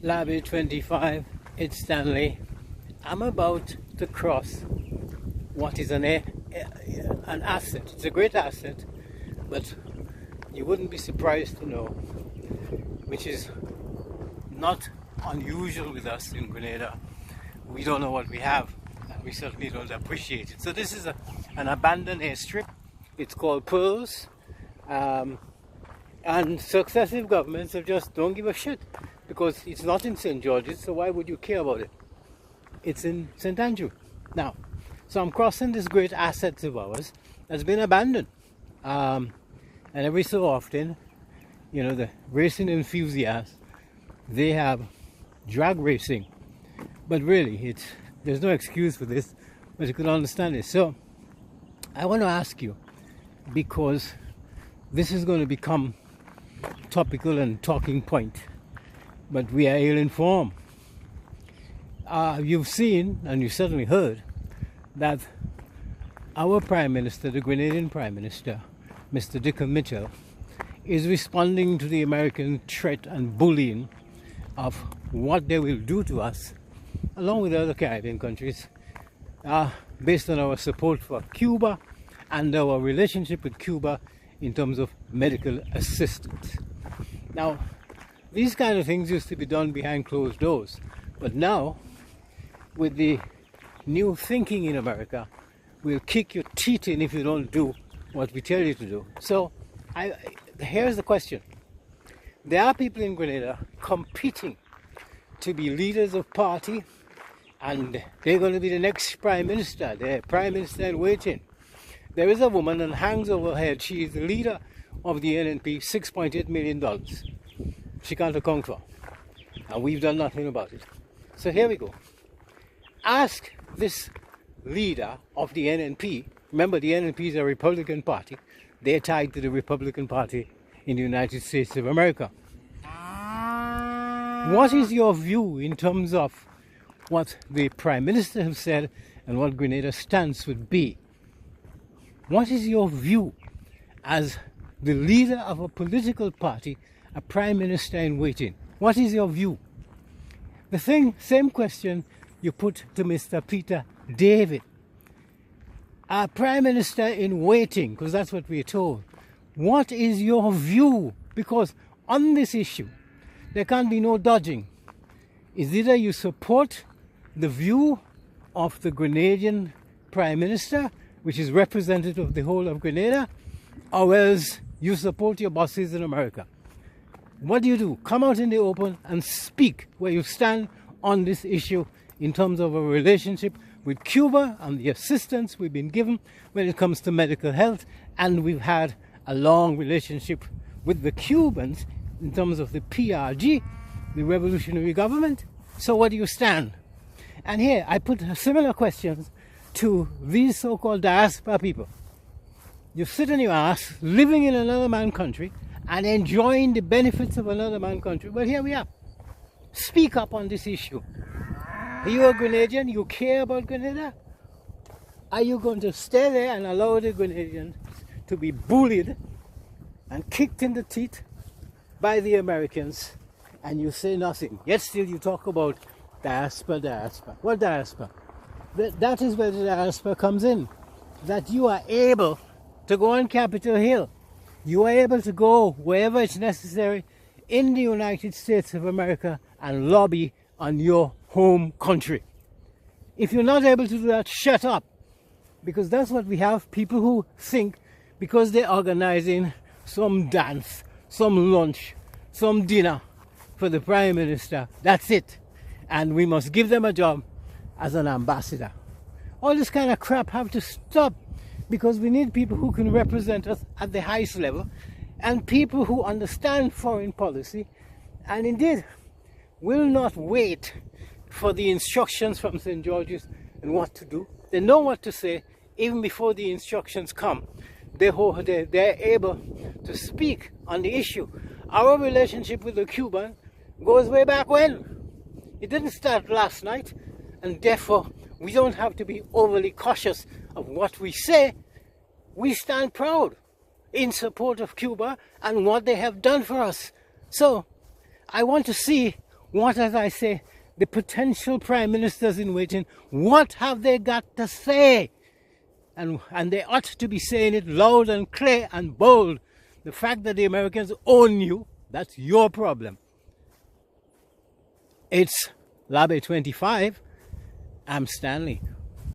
Lab 25, it's Stanley. I'm about to cross what is an asset. It's a great asset, but you wouldn't be surprised to know, which is not unusual with us in Grenada. We don't know what we have, and we certainly don't appreciate it. So this is an abandoned airstrip. It's called Pearls, and successive governments have just don't give a shit because it's not in St. George's, so why would you care about it? It's in St. Andrew. Now, so I'm crossing this great asset of ours that's been abandoned. And every so often, you know, the racing enthusiasts, they have drag racing. But really, there's no excuse for this, but you can understand it. So, I want to ask you, because this is going to become topical and talking point, but we are ill-informed. You've seen, and you certainly heard, that our Prime Minister, the Grenadian Prime Minister, Mr. Dickon Mitchell, is responding to the American threat and bullying of what they will do to us, along with other Caribbean countries, based on our support for Cuba and our relationship with Cuba in terms of medical assistance. Now, these kind of things used to be done behind closed doors, but now, with the new thinking in America, we'll kick your teeth in if you don't do what we tell you to do. So, here's the question. There are people in Grenada competing to be leaders of party, and they're going to be the next Prime Minister, the Prime Minister in waiting. There is a woman and hangs over her head. She is the leader of the NNP, $6.8 million. She can't account for. And we've done nothing about it. So here we go. Ask this leader of the NNP. Remember, the NNP is a Republican party. They're tied to the Republican Party in the United States of America. What is your view in terms of what the Prime Minister has said and what Grenada's stance would be? What is your view as the leader of a political party, a Prime Minister in waiting? What is your view? Same question you put to Mr. Peter David. A Prime Minister in waiting, because that's what we're told. What is your view? Because on this issue, there can't be no dodging. It's either you support the view of the Grenadian Prime Minister, which is representative of the whole of Grenada, or else you support your bosses in America. What do? Come out in the open and speak where you stand on this issue in terms of a relationship with Cuba and the assistance we've been given when it comes to medical health, and we've had a long relationship with the Cubans in terms of the PRG, the revolutionary government. So where do you stand? And here I put similar questions to these so-called diaspora people. You sit on your ass, living in another man's country and enjoying the benefits of another man's country. Well, here we are. Speak up on this issue. Are you a Grenadian? You care about Grenada? Are you going to stay there and allow the Grenadians to be bullied and kicked in the teeth by the Americans, and you say nothing? Yet still you talk about diaspora. What diaspora? That is where the diaspora comes in. That you are able to go on Capitol Hill. You are able to go wherever it's necessary in the United States of America and lobby on your home country. If you're not able to do that, shut up. Because that's what we have. People who think because they're organizing some dance, some lunch, some dinner for the Prime Minister, that's it. And we must give them a job as an ambassador. All this kind of crap have to stop, because we need people who can represent us at the highest level and people who understand foreign policy and indeed will not wait for the instructions from St. George's and what to do. They know what to say even before the instructions come. They're able to speak on the issue. Our relationship with the Cuban goes way back when. It didn't start last night, and therefore we don't have to be overly cautious of what we say. We stand proud in support of Cuba and what they have done for us. So I want to see What, as I say, the potential prime ministers in waiting, what have they got to say? And they ought to be saying it loud and clear and bold. The fact that the Americans own you, that's your problem. It's Lab 25. I'm Stanley.